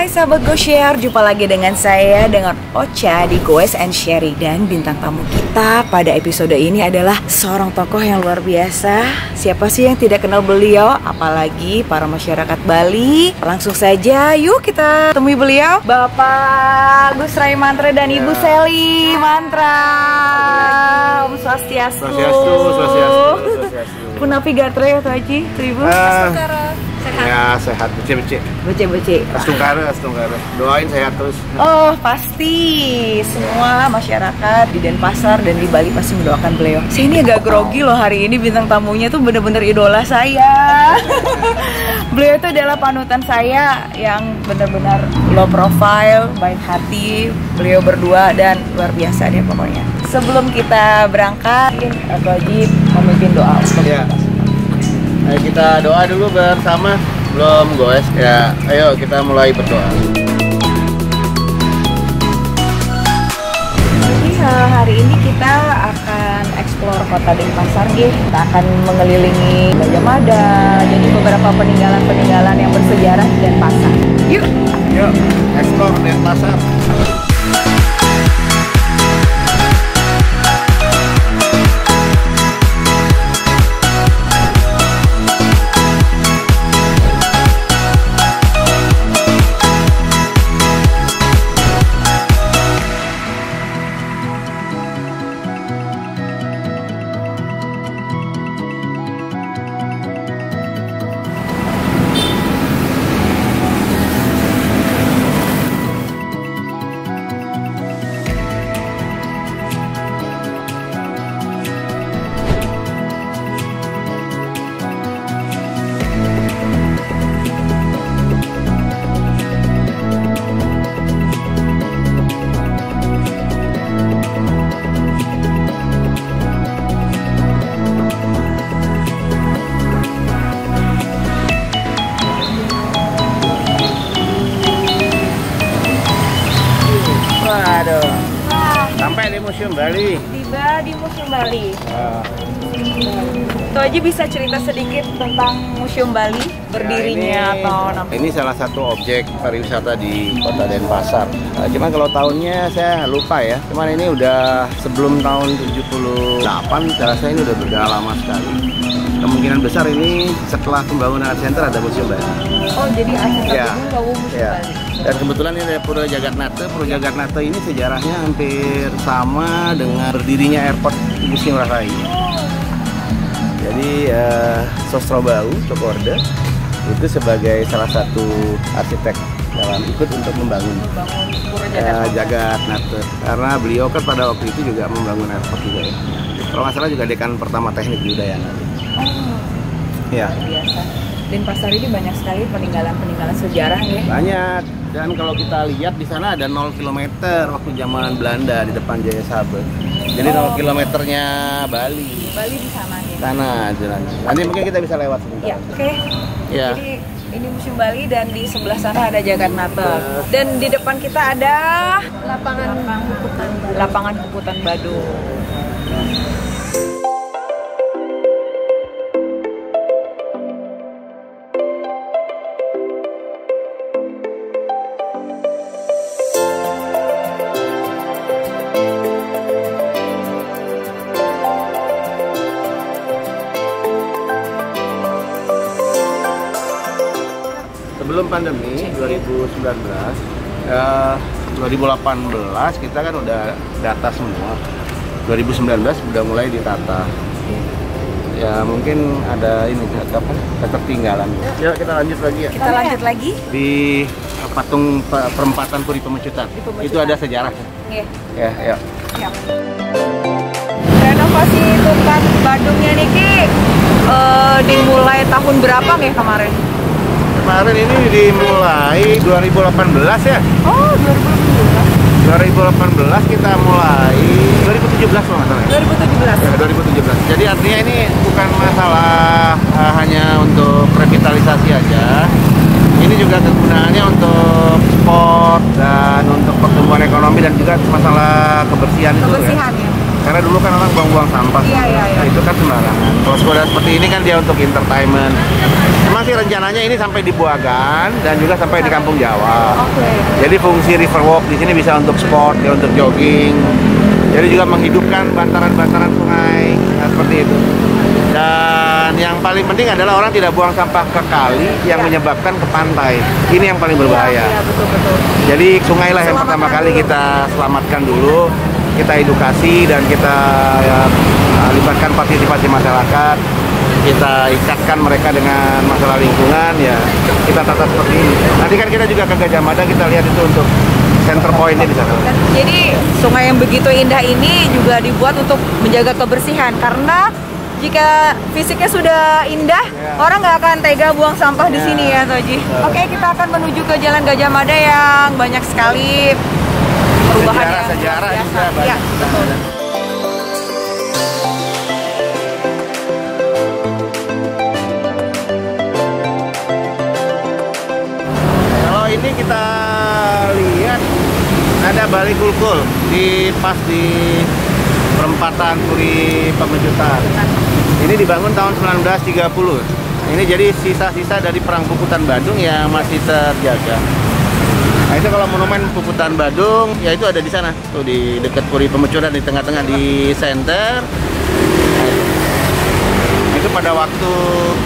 Hai sahabat GoShare, jumpa lagi dengan saya, dengan Ocha di Goes and Sherry. Dan bintang tamu kita pada episode ini adalah seorang tokoh yang luar biasa. Siapa sih yang tidak kenal beliau, apalagi para masyarakat Bali. Langsung saja, yuk kita temui beliau, Bapak Gus Rai Mantra dan Ibu Seli Mantra. Om Swastiastu. Punapi gatre atau Aji, Ibu? Ya sehat, becek. Astungkara. Doain sehat terus. Oh pasti, semua masyarakat di Denpasar dan di Bali pasti mendoakan beliau. Saya ini agak grogi loh hari ini, bintang tamunya tuh bener-bener idola saya. Beliau itu adalah panutan saya yang benar-benar low profile, baik hati. Beliau berdua dan luar biasa deh pokoknya. Sebelum kita berangkat, aku wajib memimpin doa untuk Ya. Ayo kita doa dulu bersama. Belum goes ya. Ayo kita mulai berdoa. Jadi hari ini kita akan eksplor kota Denpasar nih. Kita akan mengelilingi Gajah Mada. Jadi beberapa peninggalan-peninggalan yang bersejarah di Denpasar. Yuk Explore Denpasar. Sampai di Museum Bali. Tiba di Museum Bali. Itu aja bisa cerita sedikit tentang Museum Bali, berdirinya atau namanya? Ini salah satu objek pariwisata di Kota Denpasar. Cuman kalau tahunnya saya lupa ya. Cuman ini udah sebelum tahun 78, saya rasa ini udah berjalan lama sekali. Kemungkinan besar ini setelah pembangunan Art Center ada Museum Bali. Oh, jadi Art Center Ya. dulu Museum Bali. Dan kebetulan ini ada Pura Jagatnata. Pura Jagatnata ini sejarahnya hampir sama dengan berdirinya airport Igusti Ngurah Rai. Jadi Sosrobau Cokorda itu sebagai salah satu arsitek dalam ikut untuk membangun Pura Jagatnata. Karena beliau kan pada waktu itu juga membangun airport juga ya. Kalau nggak salah juga dekan pertama teknik di Udayana. Ya. Biasa. Denpasar ini banyak sekali peninggalan-peninggalan sejarah ya. Banyak. Dan kalau kita lihat di sana ada 0 km waktu zaman Belanda di depan Jaya Sabre. Jadi 0 kilometernya Bali. Bali di sana ya. Sana jalan. Nanti mungkin kita bisa lewat sebentar. Ya, oke. Ya. Jadi ini Museum Bali dan di sebelah sana ada Jagatnata. Dan di depan kita ada lapangan Kuputan Badung. Sebelum pandemi 2018 kita kan udah data semua. 2019 udah mulai ditata. Ya mungkin ada ini ketertinggalan. Ya kita lanjut lagi ya. Kita lanjut lagi Di patung perempatan Puri Pemecutan. Itu ada sejarah. Iya. Ya. Siap. Renovasi Tutan Badungnya niki dimulai tahun berapa nih kemarin? Kemarin ini dimulai 2018 ya. Oh, 2018 kita mulai 2017 kalau nggak salah. 2017. Ya, 2017. Jadi artinya ini bukan masalah hanya untuk revitalisasi aja. Ini juga kegunaannya untuk sport dan untuk pertumbuhan ekonomi dan juga masalah kebersihan itu. Kebersihan ya. Karena dulu kan orang buang-buang sampah. Iya. Nah, itu kan sembarangan. Kalau sekolah seperti ini kan dia untuk entertainment. Memang sih rencananya ini sampai di Buagan dan juga sampai di Kampung Jawa. Oke. Jadi fungsi river walk di sini bisa untuk sport, ya untuk jogging. Jadi juga menghidupkan bantaran-bantaran sungai, nah, seperti itu. Dan yang paling penting adalah orang tidak buang sampah ke kali yang menyebabkan ke pantai. Ini yang paling berbahaya. Iya, betul. Jadi sungai lah yang pertama kali kita selamatkan dulu, kita edukasi dan kita libatkan partisipasi masyarakat, kita ikatkan mereka dengan masalah lingkungan, ya kita tata seperti ini. Nanti kan kita juga ke Gajah Mada, kita lihat itu untuk center point-nya di sana. Jadi sungai yang begitu indah ini juga dibuat untuk menjaga kebersihan, karena jika fisiknya sudah indah, orang nggak akan tega buang sampah di sini ya, Toji. Oke, kita akan menuju ke Jalan Gajah Mada yang banyak sekali perubahan yang sejarah biasa. juga banyak. Ya, betul. Kalau ini kita lihat ada Bali Kulkul di pas di perempatan Puri Pemecutan. Ini dibangun tahun 1930. Ini jadi sisa-sisa dari perang Puputan Badung yang masih terjaga. Nah, itu kalau monumen Puputan Badung, ya itu ada di sana, tuh di dekat Puri Pemecutan, di tengah-tengah di center. Nah, itu pada waktu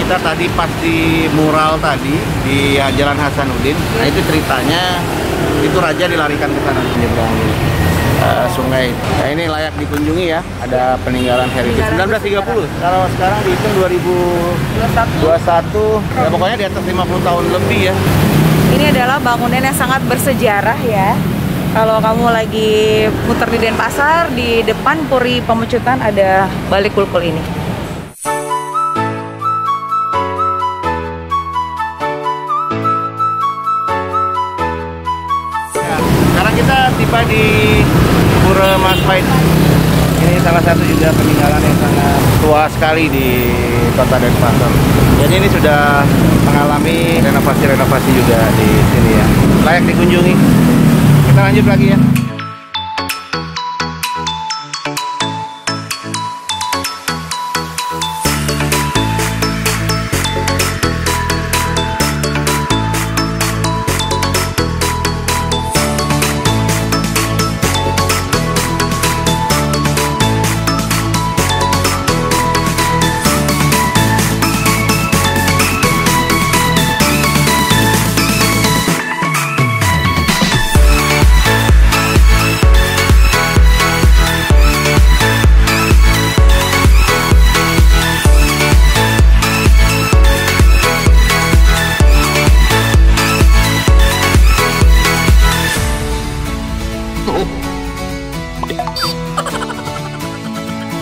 kita tadi pas di mural tadi di Jalan Hasanuddin. Nah, itu ceritanya itu raja dilarikan ke sana menyeberangi sungai. Nah, ini layak dikunjungi ya. Ada peninggalan heritage 1930. Kalau sekarang dihitung 2021, ya pokoknya di atas 50 tahun lebih ya. Ini adalah bangunan yang sangat bersejarah ya. Kalau kamu lagi muter di Denpasar, di depan Puri Pemecutan ada Bali Kulkul ini. Sekarang kita tiba di Pura Majapahit. Ini salah satu juga peninggalan yang sangat tua sekali di Kota Denpasar. Jadi ini sudah mengalami renovasi-renovasi juga di sini ya. Layak dikunjungi. Kita lanjut lagi ya.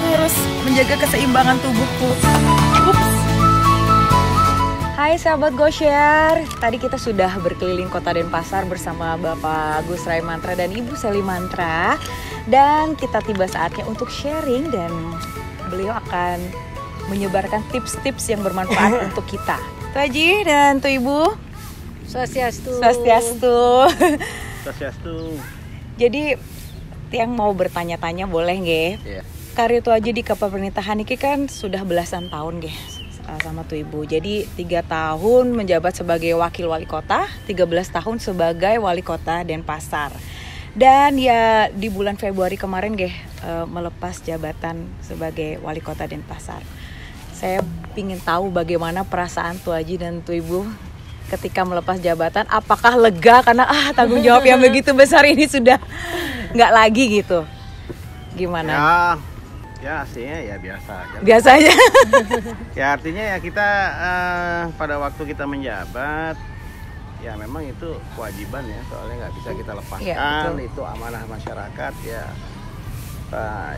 Harus menjaga keseimbangan tubuhku. Ups. Hai sahabat GoShare, tadi kita sudah berkeliling Kota Denpasar bersama Bapak Agus Rai Mantra dan Ibu Seli Mantra, dan kita tiba saatnya untuk sharing dan beliau akan menyebarkan tips-tips yang bermanfaat untuk kita. Tuh Haji dan Tuh Ibu. Swastiastu. Swastiastu. Swastiastu. Jadi yang mau bertanya-tanya boleh nggih? Iya. Karya Tuh Haji di kepemerintahan ini kan sudah belasan tahun nggih sama Tuh Ibu. Jadi 3 tahun menjabat sebagai wakil wali kota, 13 tahun sebagai wali kota Denpasar. Dan ya di bulan Februari kemarin nggih melepas jabatan sebagai wali kota Denpasar. Saya ingin tahu bagaimana perasaan Tuh Haji dan Tuh Ibu ketika melepas jabatan. Apakah lega karena tanggung jawab yang begitu besar ini sudah nggak lagi gitu? Gimana? Ya aslinya ya biasa aja. Biasa aja. Ya artinya ya kita pada waktu kita menjabat, ya memang itu kewajiban ya, soalnya nggak bisa kita lepaskan. Ya, itu amanah masyarakat ya.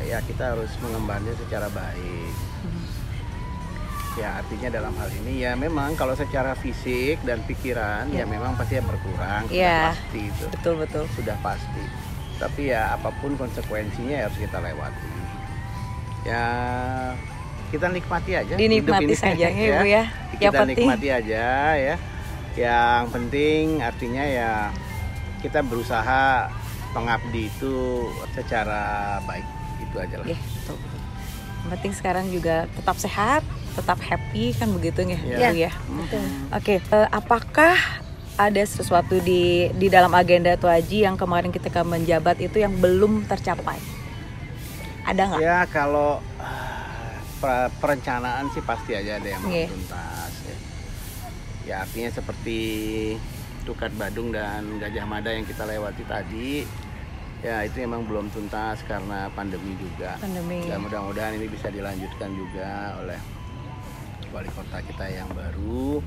Ya kita harus mengembannya secara baik. Ya artinya dalam hal ini ya memang kalau secara fisik dan pikiran ya memang pasti berkurang, Ya, pasti itu. betul. Sudah pasti. Tapi ya apapun konsekuensinya harus kita lewati. Ya kita nikmati aja. Dinikmati saja ya Ibu ya. Yang Kita penting nikmati aja ya. Yang penting artinya ya kita berusaha mengabdi itu secara baik. itu aja lah. Betul. Yang penting sekarang juga tetap sehat, tetap happy kan begitu ya. Iya. Ya. Oke, apakah ada sesuatu di dalam agenda Tuaji yang kemarin ketika menjabat itu yang belum tercapai? Ada nggak? Ya kalau perencanaan sih pasti aja ada yang belum tuntas ya. Ya artinya seperti Tukat Badung dan Gajah Mada yang kita lewati tadi, ya itu memang belum tuntas karena pandemi juga. Dan mudah-mudahan ini bisa dilanjutkan juga oleh wali kota kita yang baru.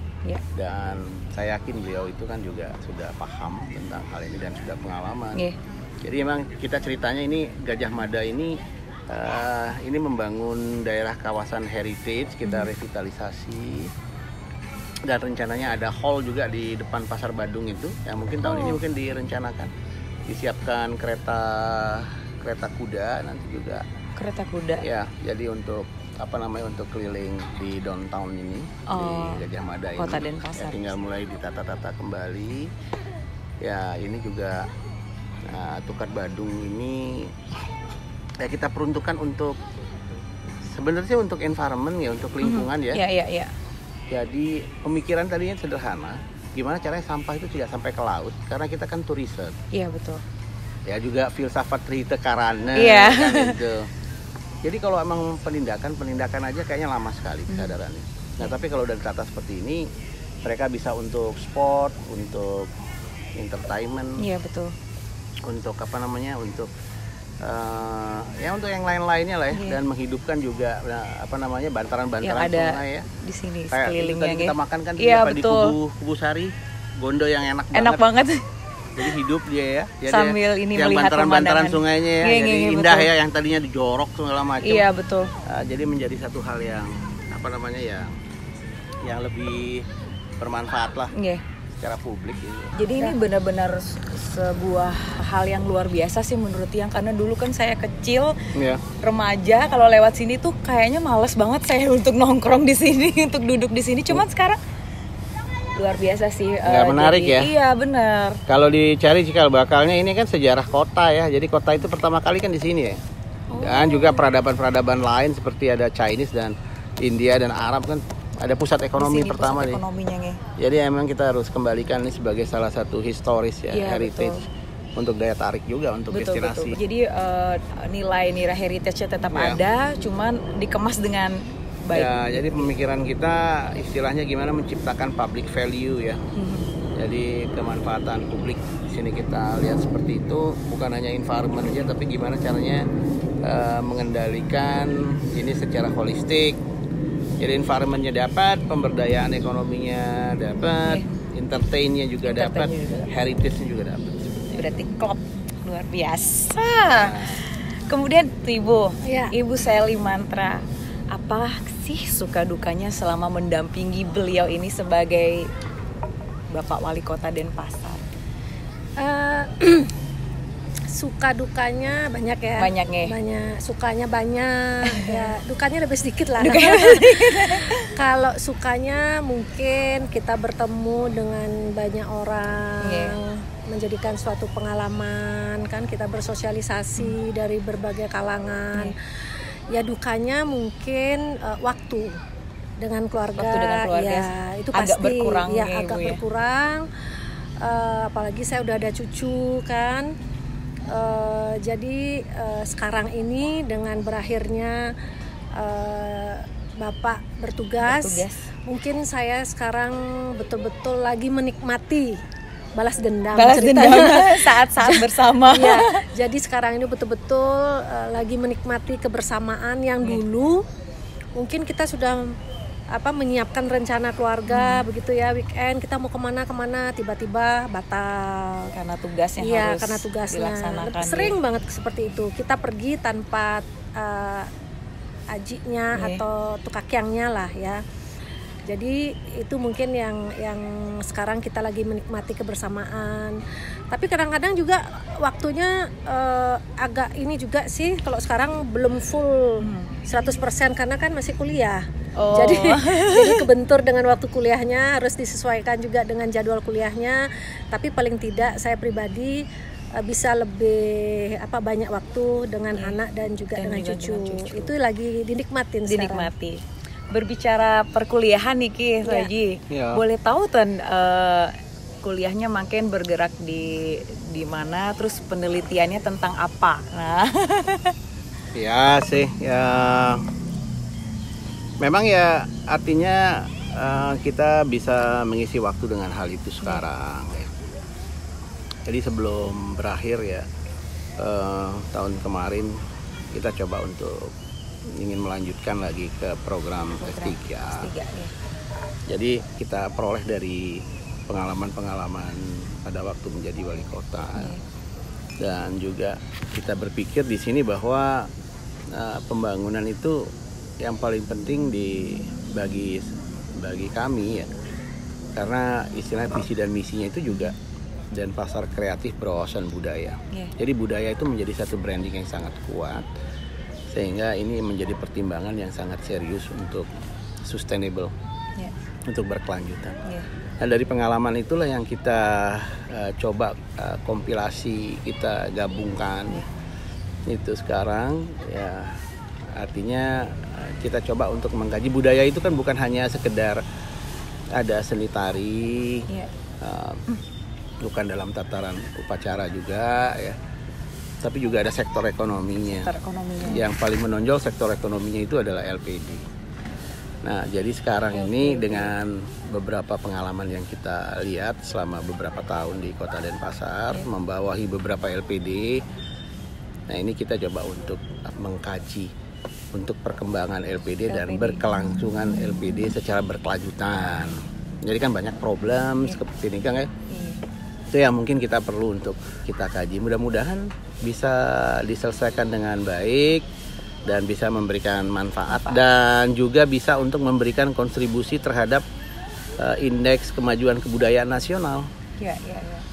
Dan saya yakin beliau itu kan juga sudah paham tentang hal ini dan sudah pengalaman. Jadi memang kita ceritanya ini Gajah Mada ini membangun daerah kawasan heritage, kita revitalisasi. Dan rencananya ada hall juga di depan Pasar Badung itu, yang mungkin tahun ini mungkin direncanakan. Disiapkan kereta kuda nanti juga. Kereta kuda. Ya, jadi untuk untuk keliling di downtown ini, di Gajah Mada ini. Kota Denpasar. Ya, tinggal mulai ditata-tata kembali. Ya, ini juga Tukat Badung ini ya kita peruntukkan untuk sebenarnya untuk environment ya, untuk lingkungan ya. Iya. Jadi pemikiran tadinya sederhana, gimana caranya sampah itu tidak sampai ke laut, karena kita kan tourism. Iya betul. Ya juga filsafat rite karana kan itu. Jadi kalau emang penindakan aja kayaknya lama sekali kesadarannya. Nah tapi kalau udah ditata seperti ini, mereka bisa untuk sport, untuk entertainment. Iya betul. Untuk untuk untuk yang lain-lainnya lah ya, dan menghidupkan juga bantaran-bantaran sungai ya. Di sini kayak sekelilingnya tadi kita makan kan di Kubu Sari, Gondo yang enak banget. Jadi hidup dia ya. Jadi sambil ini melihat bantaran sungainya ya, jadi indah ya, yang tadinya dijorok segala macam. Iya betul. Jadi menjadi satu hal yang yang lebih bermanfaat lah. Secara publik gitu. Jadi ini benar-benar sebuah hal yang luar biasa sih menurut Tiang, karena dulu kan saya kecil, remaja, kalau lewat sini tuh kayaknya males banget saya untuk nongkrong di sini, untuk duduk di sini. Cuman sekarang luar biasa sih. Menarik ya. Iya benar. Kalau dicari cikal bakalnya ini kan sejarah kota ya. Jadi kota itu pertama kali kan di sini ya. Dan juga peradaban-peradaban lain seperti ada Chinese dan India dan Arab kan. Ada pusat ekonomi pertama nih. Jadi emang kita harus kembalikan ini sebagai salah satu historis ya, heritage. Betul. Untuk daya tarik juga untuk destinasi. Jadi nilai-nilai heritage-nya tetap ada, cuman dikemas dengan baik. Ya, jadi pemikiran kita istilahnya gimana menciptakan public value ya. Jadi kemanfaatan publik di sini kita lihat seperti itu, bukan hanya environment aja, tapi gimana caranya mengendalikan ini secara holistik. Jadi environment-nya dapat, pemberdayaan ekonominya dapat, entertain-nya juga dapat, heritage-nya juga dapat. Berarti klop luar biasa. Kemudian Ibu Sally Mantra, apa sih suka dukanya selama mendampingi beliau ini sebagai Bapak Wali Kota Denpasar? Suka dukanya banyak ya. Banyak. Sukanya banyak, ya dukanya lebih sedikit lah. Kalau sukanya mungkin kita bertemu dengan banyak orang, menjadikan suatu pengalaman kan, kita bersosialisasi dari berbagai kalangan. Ya dukanya mungkin waktu dengan keluarga, ya itu pasti agak berkurang. Apalagi saya udah ada cucu kan. Jadi sekarang ini dengan berakhirnya Bapak bertugas, mungkin saya sekarang betul-betul lagi menikmati balas dendam saat-saat bersama. Ya, jadi sekarang ini betul-betul lagi menikmati kebersamaan yang dulu mungkin kita sudah menyiapkan rencana keluarga begitu ya, weekend kita mau kemana tiba-tiba batal karena tugasnya harus dilaksanakan. Sering banget seperti itu, kita pergi tanpa ajinya atau tukakyangnya lah ya. Jadi itu mungkin yang sekarang kita lagi menikmati kebersamaan. Tapi kadang-kadang juga waktunya agak ini juga sih, kalau sekarang belum full 100% karena kan masih kuliah. Jadi kebentur dengan waktu kuliahnya, harus disesuaikan juga dengan jadwal kuliahnya. Tapi paling tidak saya pribadi bisa lebih banyak waktu dengan anak dan juga dengan cucu. Itu lagi dinikmatin sekarang. Berbicara perkuliahan nih Ki Haji, boleh tahu kuliahnya makin bergerak di mana, terus penelitiannya tentang apa? Nah. Ya sih, ya memang ya artinya kita bisa mengisi waktu dengan hal itu sekarang. Ya. Jadi sebelum berakhir ya tahun kemarin kita coba untuk ingin melanjutkan lagi ke program S3. Ya. Jadi kita peroleh dari pengalaman-pengalaman pada waktu menjadi wali kota, dan juga kita berpikir di sini bahwa pembangunan itu yang paling penting bagi kami ya, karena istilah visi dan misinya itu juga Denpasar kreatif berwawasan budaya. Jadi budaya itu menjadi satu branding yang sangat kuat, sehingga ini menjadi pertimbangan yang sangat serius untuk sustainable, untuk berkelanjutan. Nah, dari pengalaman itulah yang kita coba kompilasi, kita gabungkan. Itu sekarang ya, artinya kita coba untuk mengkaji budaya itu kan bukan hanya sekedar ada seni tari, bukan dalam tataran upacara juga ya, tapi juga ada sektor ekonominya. Yang paling menonjol sektor ekonominya itu adalah LPD. Nah, jadi sekarang ini dengan beberapa pengalaman yang kita lihat selama beberapa tahun di Kota Denpasar, membawahi beberapa LPD. Nah, ini kita coba untuk mengkaji untuk perkembangan LPD dan berkelangsungan LPD secara berkelanjutan. Jadi kan banyak problem seperti ini kan ya. Itu yang mungkin kita perlu untuk kita kaji. Mudah-mudahan bisa diselesaikan dengan baik dan bisa memberikan manfaat dan juga bisa untuk memberikan kontribusi terhadap indeks kemajuan kebudayaan nasional.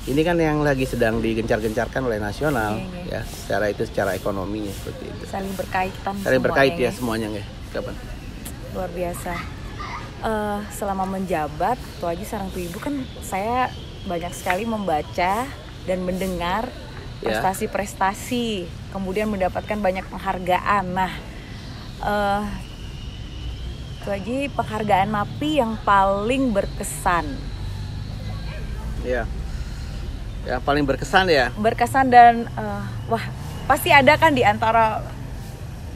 Ini kan yang lagi sedang digencar-gencarkan oleh nasional, ya secara ekonominya seperti itu. Saling berkaitan. Saling berkait ya semuanya ya. Kapan? Luar biasa. Selama menjabat Tuh Haji Sarang Tuh Ibu kan saya banyak sekali membaca dan mendengar prestasi-prestasi, kemudian mendapatkan banyak penghargaan. Nah, Tuh Haji, penghargaan MAPI yang paling berkesan. Ya, yang paling berkesan ya. Berkesan dan pasti ada kan di antara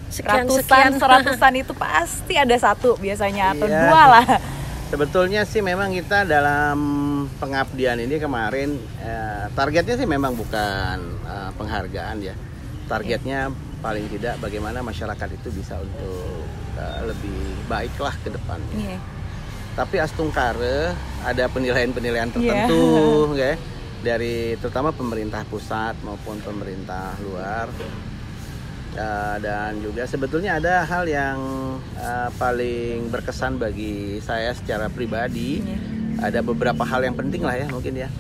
seratusan itu pasti ada satu biasanya atau dua lah. Sebetulnya sih memang kita dalam pengabdian ini kemarin targetnya sih memang bukan penghargaan ya. Targetnya paling tidak bagaimana masyarakat itu bisa untuk lebih baiklah ke depannya. Tapi astungkare ada penilaian-penilaian tertentu ya, dari terutama pemerintah pusat maupun pemerintah luar. Dan juga sebetulnya ada hal yang paling berkesan bagi saya secara pribadi. Ada beberapa hal yang penting lah ya mungkin ya.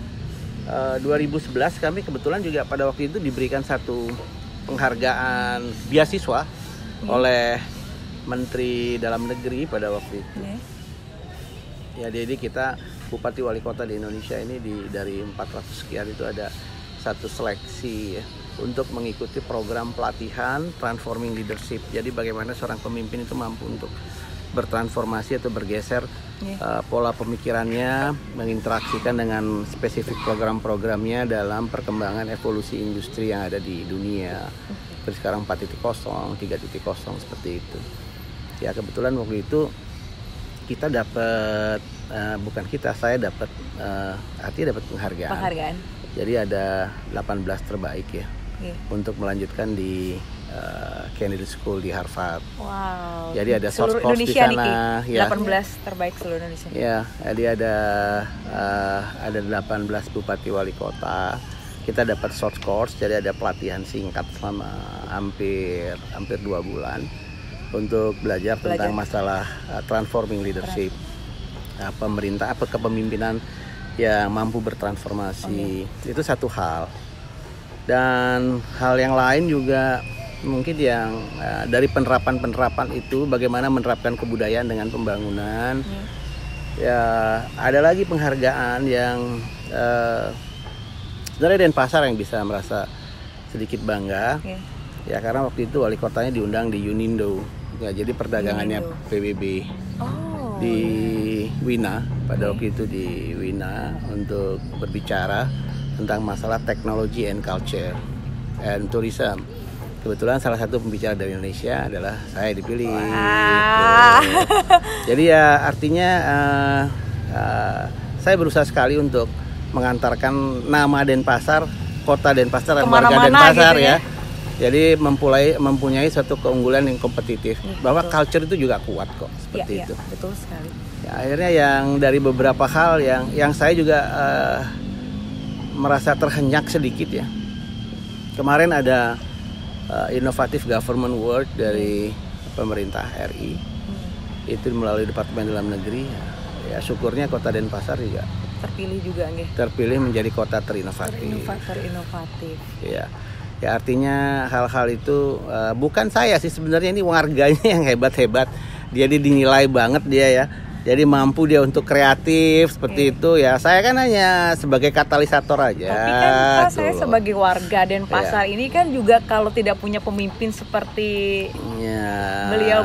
2011 kami kebetulan juga pada waktu itu diberikan satu penghargaan beasiswa oleh Menteri Dalam Negeri pada waktu itu. Ya, jadi kita Bupati Wali Kota di Indonesia ini dari 400 sekian itu ada satu seleksi ya, untuk mengikuti program pelatihan transforming leadership. Jadi bagaimana seorang pemimpin itu mampu untuk bertransformasi atau bergeser pola pemikirannya, menginteraksikan dengan spesifik program-programnya dalam perkembangan evolusi industri yang ada di dunia. Terus sekarang 4.0, 3.0 seperti itu. Ya kebetulan waktu itu kita dapat saya dapat dapat penghargaan. Jadi ada 18 terbaik ya. Untuk melanjutkan di Kennedy School di Harvard. Wow. Jadi ada short course di sana. Ya. 18 terbaik seluruh Indonesia. Ya, jadi ada 18 bupati wali kota. Kita dapat short course, jadi ada pelatihan singkat selama hampir 2 bulan untuk belajar tentang masalah transforming leadership, kepemimpinan yang mampu bertransformasi. Itu satu hal. Dan hal yang lain juga mungkin yang dari penerapan itu bagaimana menerapkan kebudayaan dengan pembangunan. Ya ada lagi penghargaan yang sebenarnya Denpasar yang bisa merasa sedikit bangga. Ya karena waktu itu wali kotanya diundang di Unindo. Ya, jadi perdagangannya PBB di Wina pada waktu itu di Wina untuk berbicara tentang masalah teknologi and culture and tourism. Kebetulan salah satu pembicara dari Indonesia adalah saya dipilih. Jadi ya artinya saya berusaha sekali untuk mengantarkan nama Denpasar, kota Denpasar dan warga Denpasar gitu ya. Jadi mempunyai suatu keunggulan yang kompetitif. Bahwa culture itu juga kuat kok seperti itu. Betul sekali. Ya, akhirnya yang dari beberapa hal yang saya juga merasa terhenyak sedikit ya. Kemarin ada Innovative Government Award dari pemerintah RI. Itu melalui Departemen Dalam Negeri. Ya syukurnya kota Denpasar juga terpilih juga nggih. Terpilih menjadi kota terinovatif. Terinovatif. Ya. Ya artinya hal-hal itu bukan saya sih sebenarnya, ini warganya yang hebat-hebat. Jadi dinilai banget dia ya. Jadi mampu dia untuk kreatif seperti itu ya. Saya kan hanya sebagai katalisator aja. Tapi kan saya sebagai warga Denpasar ini kan juga kalau tidak punya pemimpin seperti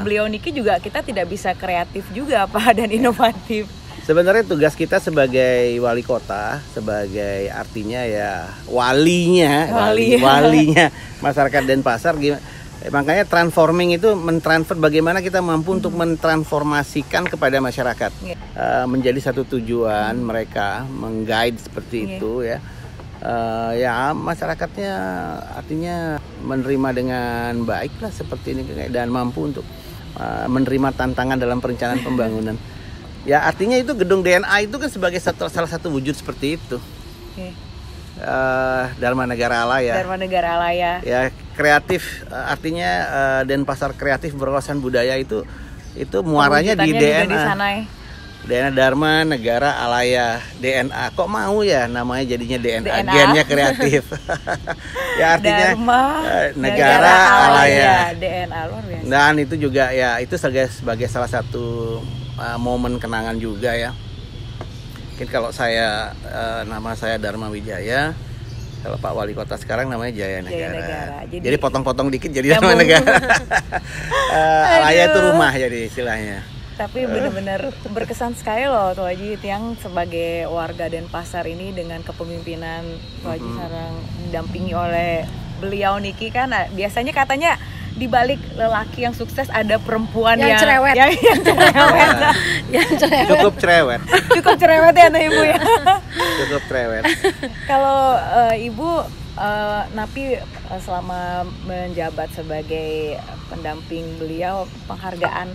beliau niki juga kita tidak bisa kreatif juga Pak dan inovatif. Sebenarnya tugas kita sebagai wali kota, sebagai artinya ya walinya masyarakat Denpasar, makanya transforming itu mentransfer bagaimana kita mampu untuk mentransformasikan kepada masyarakat menjadi satu tujuan mereka mengguide seperti itu ya. Ya masyarakatnya artinya menerima dengan baik lah seperti ini dan mampu untuk menerima tantangan dalam perencanaan pembangunan. Ya artinya itu gedung DNA itu kan sebagai salah satu wujud seperti itu. Dharma Negara Alaya. Dharma Negara Alaya. Ya kreatif artinya Denpasar kreatif berwawasan budaya itu muaranya di DNA. Di sana, ya? DNA Dharma Negara Alaya DNA. Kok mau ya namanya jadinya DNA? Gennya kreatif. Ya artinya Dharma Negara Alaya. DNA luar biasa. Dan itu juga ya itu sebagai salah satu momen kenangan juga ya. Mungkin kalau saya nama saya Dharma Wijaya, kalau Pak Wali Kota sekarang namanya Jaya Negara. Jadi potong-potong dikit jadi Dharma Negara. Alaya itu rumah jadi istilahnya. Tapi benar-benar berkesan sekali loh Tuh Haji yang sebagai warga Denpasar ini dengan kepemimpinan Tuh Haji Sarang didampingi oleh beliau niki kan biasanya katanya di balik lelaki yang sukses ada perempuan yang cerewet. Yang cerewet. Cukup cerewet ya Ibu ya. Cukup cerewet. Kalau Ibu Napi selama menjabat sebagai pendamping beliau, penghargaan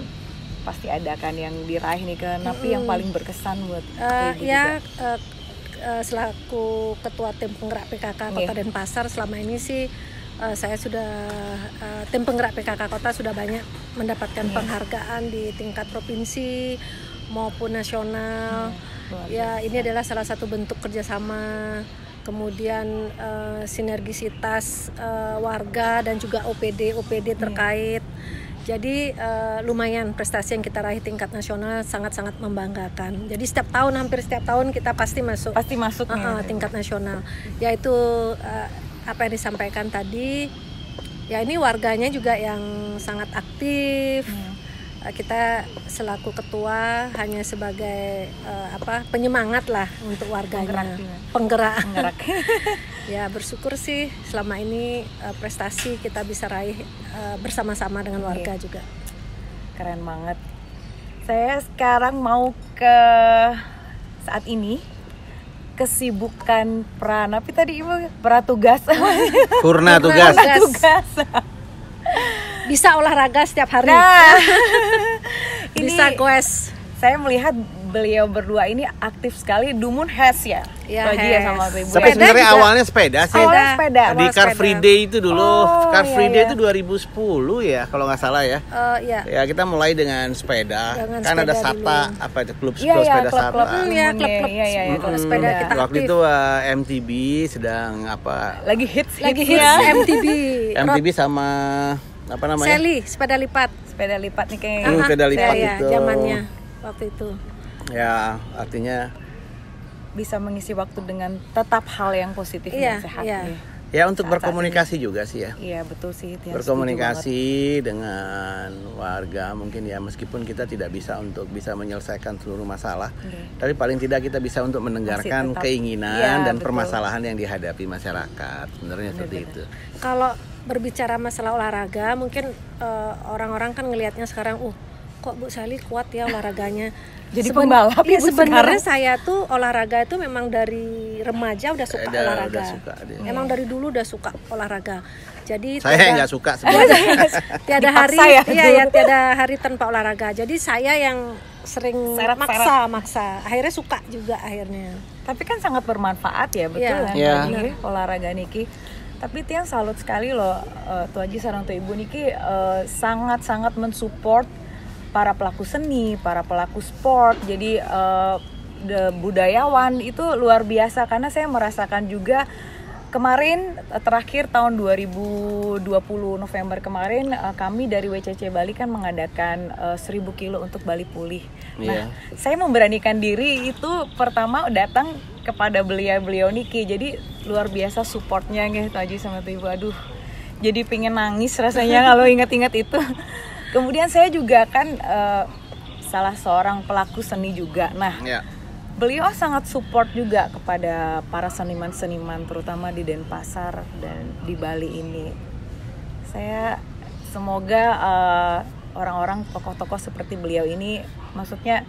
pasti ada kan yang diraih nih ke Napi yang paling berkesan buat Ibu ya selaku ketua tim penggerak PKK Kota Denpasar selama ini sih saya sudah tim penggerak PKK Kota sudah banyak mendapatkan penghargaan di tingkat provinsi maupun nasional. Ya ini adalah salah satu bentuk kerjasama, kemudian sinergisitas warga dan juga OPD terkait. Jadi lumayan prestasi yang kita raih tingkat nasional sangat-sangat membanggakan. Jadi hampir setiap tahun kita pasti masuk tingkat nasional. Yaitu apa yang disampaikan tadi, ya ini warganya juga yang sangat aktif. Kita selaku ketua hanya sebagai penyemangat lah untuk warganya, penggerak. Ya bersyukur sih selama ini prestasi kita bisa raih bersama-sama dengan warga juga. Keren banget. Saya sekarang mau ke saat ini kesibukan Pranapi tadi Ibu pratugas. Purna tugas. Bisa olahraga setiap hari. Bisa goes. Saya melihat beliau berdua ini aktif sekali. Dumun Has ya. Sama Ibu. Tapi sebenarnya awalnya sepeda sih. Sepeda. Di Car Free Day itu dulu. Car Free Day itu 2010 ya kalau nggak salah ya. Ya kita mulai dengan sepeda. Kan ada SATA klub sepeda SATA. Klub sepeda kita waktu itu MTB sedang lagi hits MTB sama apa namanya? Sally, sepeda lipat nih kayak. Sepeda lipat itu. Zamannya waktu itu. Ya, artinya bisa mengisi waktu dengan tetap hal yang positif dan sehat. Ya untuk berkomunikasi juga sih ya. Iya betul sih. Berkomunikasi dengan warga mungkin ya, meskipun kita tidak bisa untuk bisa menyelesaikan seluruh masalah, tapi paling tidak kita bisa untuk mendengarkan keinginan dan permasalahan yang dihadapi masyarakat. Sebenarnya seperti itu. Kalau berbicara masalah olahraga, mungkin orang-orang kan ngelihatnya sekarang, kok Bu Sally kuat ya olahraganya. Jadi pembalap ya sebenarnya saya tuh olahraga itu memang dari remaja udah suka olahraga. Emang dari dulu udah suka olahraga. Jadi saya nggak suka sebenarnya. tiada hari tanpa olahraga. Jadi saya yang sering maksa. Akhirnya suka juga akhirnya. Tapi kan sangat bermanfaat ya, betul kan? Olahraga niki. Tapi Tiang salut sekali loh, Tuh Haji sareng Tuh Ibu niki sangat-sangat mensupport para pelaku seni, para pelaku sport. Jadi budayawan itu luar biasa, karena saya merasakan juga kemarin terakhir tahun 2020 November kemarin kami dari WCC Bali kan mengadakan 1000 kilo untuk Bali Pulih. Nah, saya memberanikan diri itu pertama datang kepada beliau niki. Jadi luar biasa supportnya nih Tuh Haji sama Tuh Ibu. Aduh, jadi pingin nangis rasanya kalau ingat-ingat itu. Kemudian saya juga kan salah seorang pelaku seni juga. Nah, beliau sangat support juga kepada para seniman-seniman, terutama di Denpasar dan di Bali ini. Saya semoga orang-orang tokoh-tokoh seperti beliau ini, maksudnya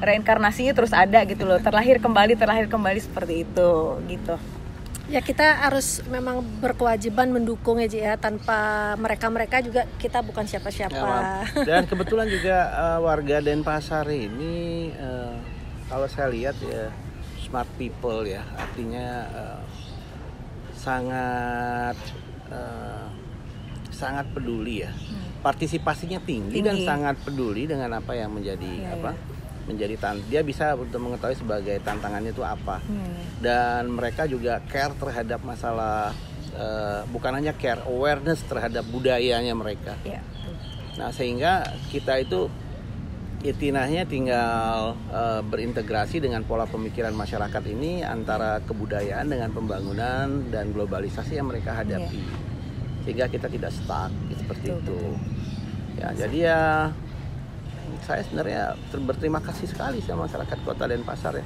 reinkarnasinya terus ada gitu loh, terlahir kembali seperti itu gitu. Ya kita harus memang berkewajiban mendukung ya Ji ya, tanpa mereka juga kita bukan siapa-siapa. Dan kebetulan juga warga Denpasar ini kalau saya lihat ya smart people ya, artinya sangat peduli ya. Partisipasinya tinggi dan sangat peduli dengan apa yang menjadi dia bisa untuk mengetahui sebagai tantangannya itu apa. Dan mereka juga care terhadap masalah, bukan hanya care, awareness terhadap budayanya mereka. Nah, sehingga kita itu itinahnya tinggal berintegrasi dengan pola pemikiran masyarakat ini, antara kebudayaan dengan pembangunan dan globalisasi yang mereka hadapi, sehingga kita tidak stuck seperti itu. Ya, jadi ya saya sebenarnya berterima kasih sekali sama masyarakat Kota Denpasar ya.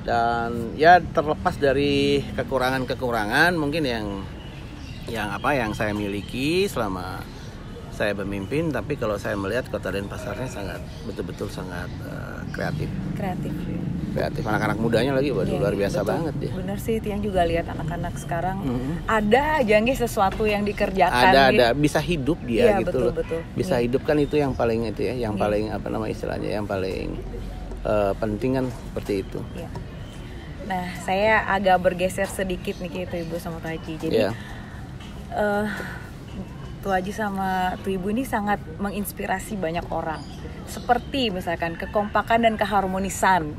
Dan ya terlepas dari kekurangan mungkin yang saya miliki selama saya bermimpin, tapi kalau saya melihat Kota Denpasarnya betul-betul sangat kreatif. Anak-anak mudanya lagi luar biasa banget ya. Bener sih, Tiang juga lihat anak-anak sekarang ada aja nih sesuatu yang dikerjakan. Ada bisa hidup dia gitu loh. Bisa hidup kan itu yang paling itu ya, yang paling apa nama istilahnya, yang paling penting kan seperti itu. Nah, saya agak bergeser sedikit nih gitu Ibu sama Tuh Haji. Jadi Tuh Haji sama Tuh Ibu ini sangat menginspirasi banyak orang. Seperti misalkan kekompakan dan keharmonisan.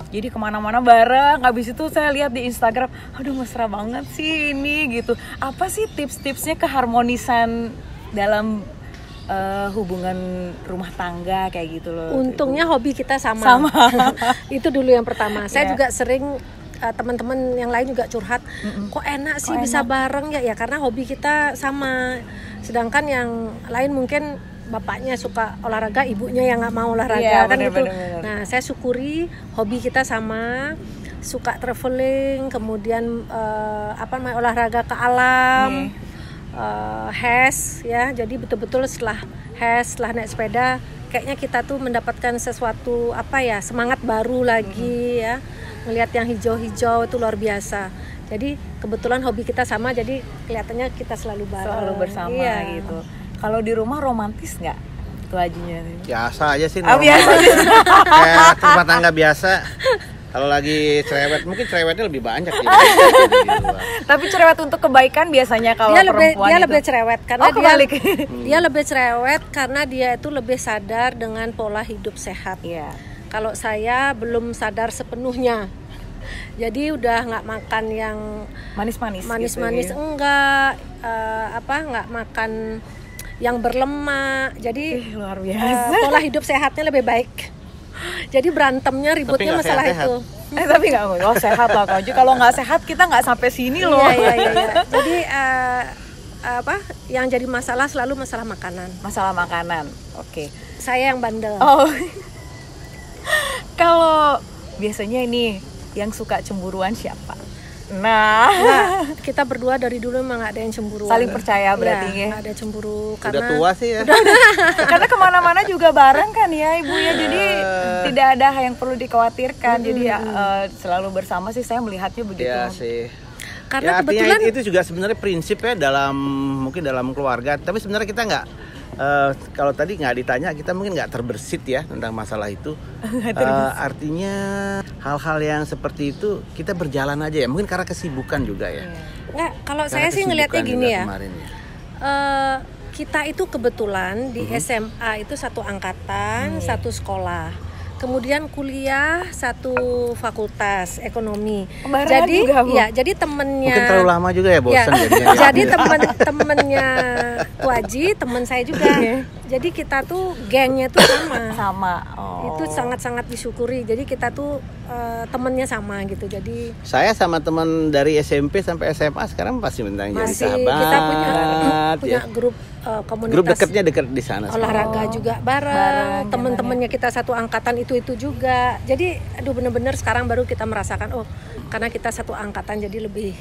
Jadi kemana-mana bareng. Habis itu saya lihat di Instagram, aduh mesra banget sih ini gitu. Apa sih tips-tipsnya keharmonisan dalam hubungan rumah tangga kayak gitu loh? Untungnya hobi kita sama. Itu dulu yang pertama. Saya juga sering teman-teman yang lain juga curhat, kok enak sih bisa bareng ya karena hobi kita sama. Sedangkan yang lain mungkin bapaknya suka olahraga, ibunya yang nggak mau olahraga kan gitu. Nah, saya syukuri hobi kita sama, suka traveling, kemudian olahraga ke alam, HES ya. Jadi betul-betul setelah HES, setelah naik sepeda, kayaknya kita tuh mendapatkan sesuatu semangat baru lagi ya. Ngelihat yang hijau-hijau itu luar biasa. Jadi kebetulan hobi kita sama, jadi kelihatannya kita selalu bersama gitu. Kalau di rumah romantis nggak Tuh Hajinya? Biasa aja sih. Biasa. Kayak rumah tangga biasa. Kalau lagi cerewet, mungkin cerewetnya lebih banyak sih. Tapi cerewet untuk kebaikan biasanya kalau perempuan dia lebih cerewet karena dia lebih cerewet karena dia itu lebih sadar dengan pola hidup sehat. Kalau saya belum sadar sepenuhnya. Jadi udah nggak makan yang manis-manis gitu, enggak nggak makan yang berlemak. Jadi luar biasa. Pola hidup sehatnya lebih baik. Jadi berantemnya, ributnya masalah itu. Tapi nggak, oh sehat lah Kak Uci. Kalau nggak sehat kita nggak sampai sini loh. Iya. Jadi yang jadi masalah selalu masalah makanan. Masalah makanan. Oke. Saya yang bandel. Oh. Kalau biasanya ini yang suka cemburuan siapa? Nah, kita berdua dari dulu emang gak ada yang cemburu. Saling percaya berarti ya. Gak ada cemburu karena udah tua sih ya. Karena kemana-mana juga bareng kan ya Ibu ya. Jadi tidak ada yang perlu dikhawatirkan. Jadi selalu bersama sih, saya melihatnya begitu. Iya sih. Karena ya, kebetulan itu juga sebenarnya prinsipnya mungkin dalam keluarga. Tapi sebenarnya kita nggak. Kalau tadi nggak ditanya, kita mungkin nggak terbersit ya tentang masalah itu. Artinya hal-hal yang seperti itu kita berjalan aja ya. Mungkin karena kesibukan juga ya. Nggak, kalau saya sih ngelihatnya gini ya. Kita itu kebetulan di SMA itu satu angkatan, satu sekolah. Kemudian kuliah satu fakultas ekonomi. Jadi juga, jadi temennya mungkin terlalu lama juga ya, bosan jadinya. Jadi temennya Waji, temen saya juga. Jadi kita tuh gengnya tuh sama. Itu sangat-sangat disyukuri. Jadi kita tuh temennya sama gitu. Jadi saya sama teman dari SMP sampai SMA sekarang pasti jadi sahabat. Kita punya grup komunitas. Grup dekat di sana. Olahraga juga bareng. Teman-temannya kita satu angkatan itu juga. Jadi benar-benar sekarang baru kita merasakan karena kita satu angkatan jadi lebih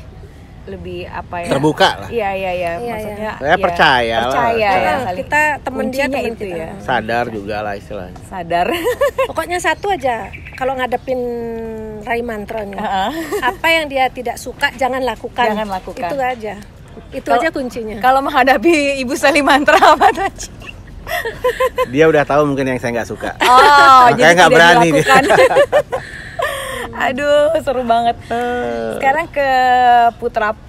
apa ya? Terbuka lah. Iya. Maksudnya saya percaya ya. Kita temen dia temen itu kita. Ya. Sadar juga lah istilahnya. Sadar. Pokoknya satu aja, kalau ngadepin Rai Mantranya, apa yang dia tidak suka jangan lakukan. Itu aja. Itu aja kuncinya. Kalau menghadapi Ibu Sally Mantra apa tadi? Dia udah tahu mungkin yang saya nggak suka. Jadi nggak berani dia. Aduh, seru banget. Sekarang ke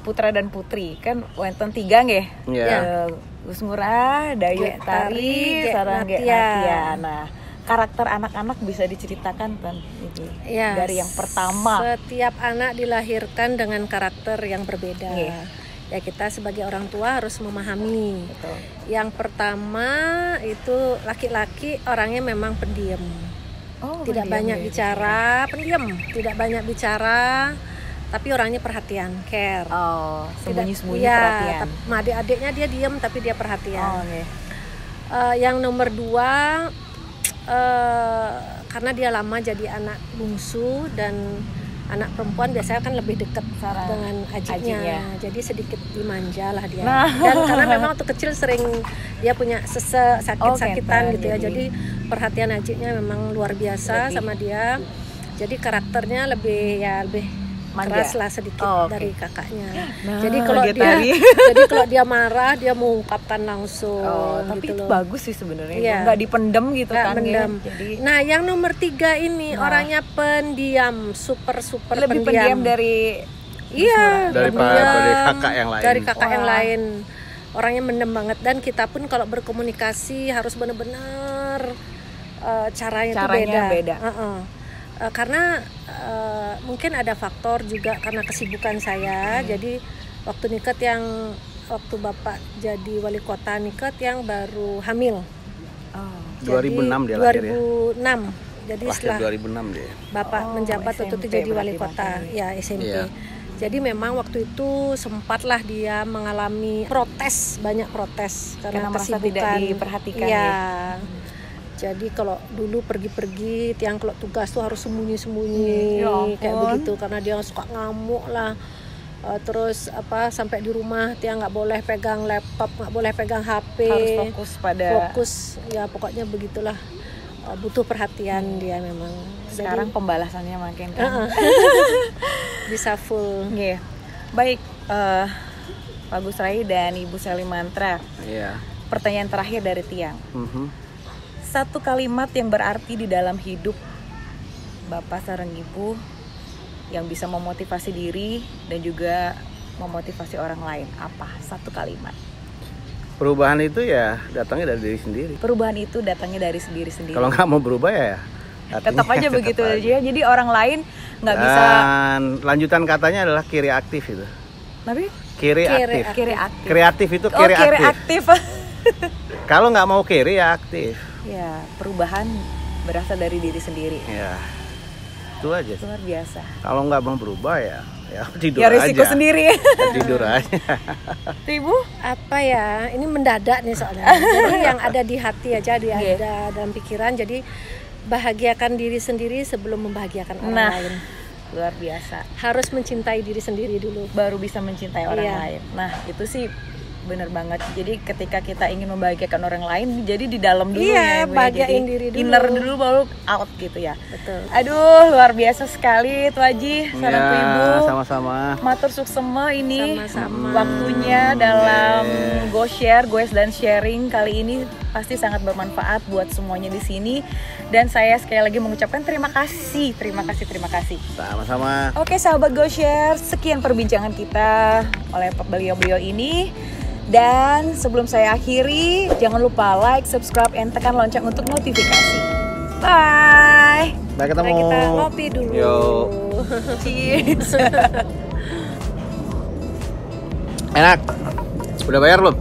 putra dan putri, kan wonten 3 nggih. Yeah. Gus Ngurah, Dayu Tari, sareng Natia. Nah, karakter anak-anak bisa diceritakan kan Ibu? Dari yang pertama. Setiap anak dilahirkan dengan karakter yang berbeda. Ya kita sebagai orang tua harus memahami. Betul. Yang pertama itu laki-laki orangnya memang pendiam. Tidak banyak bicara, pendiam, tidak banyak bicara, tapi orangnya perhatian, care. Sembunyi-sembunyi perhatian. Adik-adiknya dia diam tapi dia perhatian. Yang nomor 2, karena dia lama jadi anak bungsu dan anak perempuan biasanya kan lebih dekat dengan ajinya. Jadi sedikit dimanja lah dia. Dan karena memang waktu kecil sering dia punya sakit-sakitan gitu ya. Jadi perhatian ajinya memang luar biasa sama dia. Jadi karakternya lebih keras lah sedikit dari kakaknya. Jadi kalau dia marah dia mengungkapkan langsung. Tapi gitu itu loh. Bagus sih sebenarnya. Nggak dipendem gitu kan. Jadi, nah yang nomor 3 ini orangnya pendiam, super lebih pendiam dari daripada kakak yang lain. Dari kakak yang lain. Orangnya mendem banget, dan kita pun kalau berkomunikasi harus benar-benar caranya beda. Karena mungkin ada faktor juga karena kesibukan saya. Jadi waktu Niket waktu Bapak jadi wali kota Niket yang baru hamil. 2006 dia lahir ya. 2006. Jadi setelah 2006 dia. Bapak menjabat waktu itu jadi wali kota SMP. Iya. Jadi memang waktu itu sempatlah dia mengalami banyak protes karena merasa kesibukan. Tidak diperhatikan Jadi kalau dulu pergi-pergi, tiang kalau tugas tuh harus sembunyi-sembunyi kayak begitu karena dia suka ngamuk lah. Terus sampai di rumah tiang nggak boleh pegang laptop, nggak boleh pegang HP. Harus fokus ya pokoknya begitulah. Butuh perhatian dia memang. Sekarang pembalasannya makin kan. Bisa full. Baik, Pak Gus Rai dan Ibu Sally Mantra. Pertanyaan terakhir dari Tiang. Satu kalimat yang berarti di dalam hidup Bapak sareng Ibu yang bisa memotivasi diri dan juga memotivasi orang lain. Apa? Satu kalimat. Perubahan itu ya datangnya dari diri sendiri. Perubahan itu datangnya dari diri sendiri. Kalau nggak mau berubah ya tetap aja begitu aja. Jadi orang lain nggak bisa. Dan lanjutan katanya adalah kiri aktif itu. Tapi kiri aktif. Kreatif itu kiri aktif. Kalau nggak mau kiri ya aktif. Ya, perubahan berasal dari diri sendiri. Ya. itu aja. Luar biasa. Kalau nggak mau berubah ya tidur Ya risiko aja. sendiri. Tidur aja. Ibu? Apa ya? Ini mendadak nih soalnya. Jadi yang ada di hati aja, ada dalam pikiran. Jadi bahagiakan diri sendiri sebelum membahagiakan orang lain. Luar biasa. Harus mencintai diri sendiri dulu, baru bisa mencintai orang lain. Nah, itu sih bener banget. Jadi ketika kita ingin membahagiakan orang lain, jadi di dalam dulu ya, bahagiain diri dulu. Inner dulu baru out gitu ya. Betul. Aduh, luar biasa sekali Tuh Haji, saran Ibu. Sama-sama. Matur suksema ini. Sama-sama. Waktunya dalam Go Share, Goes dan Sharing kali ini pasti sangat bermanfaat buat semuanya di sini. Dan saya sekali lagi mengucapkan terima kasih. Sama-sama. Oke sahabat Go Share, sekian perbincangan kita oleh beliau-beliau ini. Dan sebelum saya akhiri, jangan lupa like, subscribe, and tekan lonceng untuk notifikasi. Bye. Bye, ketemu. Mari kita ngopi dulu. Yo. Cheers. Enak. Udah bayar belum?